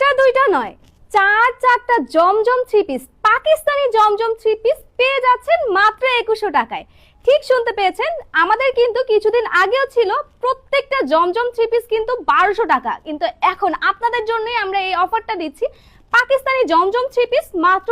একটা দুইটা নয়, চারটা জমজম থ্রি পিস, পাকিস্তানি জমজম থ্রি পিস পেয়ে যাচ্ছেন মাত্র 2100 টাকায়। ঠিক শুনতে পেয়েছেন, আমাদের কিন্তু কিছুদিন আগেও ছিল প্রত্যেকটা জমজম থ্রি পিস কিন্তু 1200 টাকা, কিন্তু এখন আপনাদের জন্যই আমরা এই অফারটা দিচ্ছি। পাকিস্তানি জমজম থ্রি পিস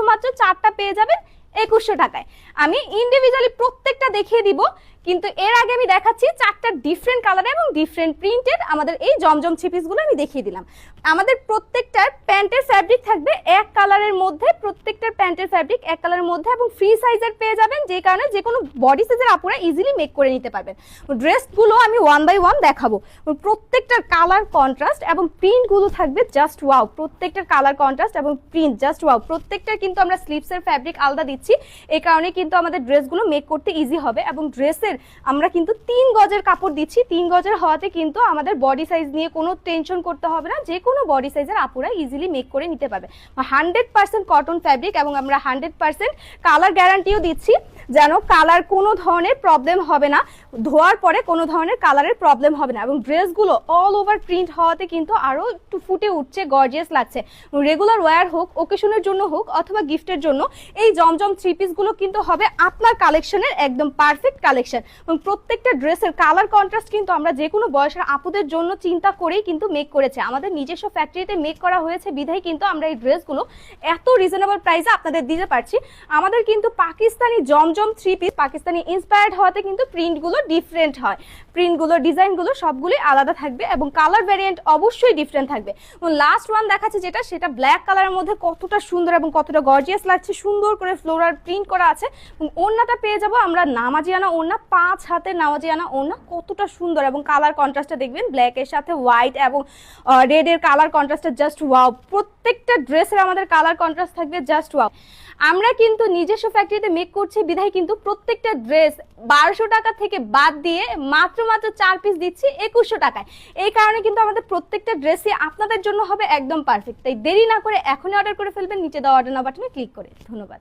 মাত্র চারটা পেয়ে যাবেন 2100 টাকায়। আমি ইন্ডিভিজুয়ালি প্রত্যেকটা দেখিয়ে দিব, কিন্তু এর আগে আমি দেখাচ্ছি চারটা ডিফারেন্ট কালার এবং ডিফারেন্ট প্রিন্টেড আমাদের এই জমজম থ্রি পিসগুলো আমি দেখিয়ে দিলাম। আমাদের প্রত্যেকটার প্যান্টের ফ্যাব্রিক থাকবে এক কালারের মধ্যে, প্রত্যেকটার প্যান্টের ফ্যাব্রিক এক কালারের মধ্যে এবং ফ্রি সাইজের পেয়ে যাবেন, যে কারণে যে কোনো বডি সাইজের আপুরা ইজিলি মেক করে নিতে পারবেন। ড্রেসগুলো আমি ওয়ান বাই ওয়ান দেখাবো। প্রত্যেকটার কালার কন্ট্রাস্ট এবং প্রিন্টগুলো থাকবে জাস্ট ওয়াও, প্রত্যেকটার কালার কন্ট্রাস্ট এবং প্রিন্ট জাস্ট ওয়াও। প্রত্যেকটার কিন্তু আমরা স্লিভসের ফ্যাব্রিক আলাদা দিচ্ছি, এই কারণে কিন্তু আমাদের ড্রেসগুলো মেক করতে ইজি হবে। এবং ড্রেসের আমরা কিন্তু 3 গজের কাপড় দিচ্ছি, 3 গজের হওয়াতে কিন্তু আমাদের বডি সাইজ নিয়ে কোনো টেনশন করতে হবে না, যে কোনো বডি সাইজের আপুরা ইজিলি মেক করে নিতে পারবে। 100% কটন ফ্যাব্রিক এবং আমরা 100% কালার গ্যারান্টিও দিচ্ছি, যেন কালার কোনো ধরনের প্রবলেম হবে না, ধোয়ার পরে কোনো ধরনের কালারের প্রবলেম হবে না। এবং ড্রেসগুলো অল ওভার প্রিন্ট হওয়াতে কিন্তু আরও একটু ফুটে উঠছে, গর্জিয়াস লাগছে। রেগুলার ওয়্যার হোক, ওকেশনের জন্য হোক অথবা গিফটের জন্য, এই জমজম থ্রি পিসগুলো কিন্তু হবে আপনার কালেকশনের একদম পারফেক্ট কালেকশন। এবং প্রত্যেকটা ড্রেসের কালার কন্ট্রাস্ট কিন্তু আমরা যে কোনো বয়সের আপুদের জন্য চিন্তা করেই কিন্তু মেক করেছে, আমাদের নিজস্ব ফ্যাক্টরিতে মেক করা হয়েছে বিধায় কিন্তু আমরা এই ড্রেসগুলো এত রিজনেবল প্রাইসে আপনাদের দিতে পারছি। আমাদের কিন্তু পাকিস্তানি জমজম থ্রি পিস পাকিস্তানি ইন্সপায়ার্ড হওয়াতে কিন্তু প্রিন্টগুলো ডিফারেন্ট হয়, প্রিন্টগুলো ডিজাইনগুলো সবগুলোই আলাদা থাকবে এবং কালার ভ্যারিয়েন্ট অবশ্যই ডিফারেন্ট থাকবে। এবং লাস্ট ওয়ান দেখাচ্ছে যেটা, সেটা ব্ল্যাক কালারের মধ্যে কতটা সুন্দর এবং কতটা গর্জিয়াস লাগছে, সুন্দর করে ফ্লোরাল প্রিন্ট করা আছে। এবং ওড়নাটা পেয়ে যাবো আমরা নামাজিয়ানা ওড়না, 5 হাতের নামাজিয়ানা ওড়না, কতটা সুন্দর। এবং কালার কন্ট্রাস্টটা দেখবেন ব্ল্যাকের সাথে হোয়াইট এবং রেডের কালার কন্ট্রাস্টটা জাস্ট ওয়াও। প্রত্যেকটা ড্রেসের আমাদের কালার কন্ট্রাস্ট থাকবে জাস্ট ওয়াও। আমরা কিন্তু নিজস্ব ফ্যাক্টরিতে মেক করছি বিধায় কিন্তু প্রত্যেকটা ড্রেস 1200 টাকা থেকে বাদ দিয়ে মাত্র 4 পিস দিচ্ছি 2100 টাকায়। এই কারণে কিন্তু আমাদের প্রত্যেকটা ড্রেসই আপনাদের জন্য হবে একদম পারফেক্ট। তাই দেরি না করে এখনই অর্ডার করে ফেলবেন নিচে দেওয়া অর্ডার নাও বাটনে ক্লিক করে। ধন্যবাদ।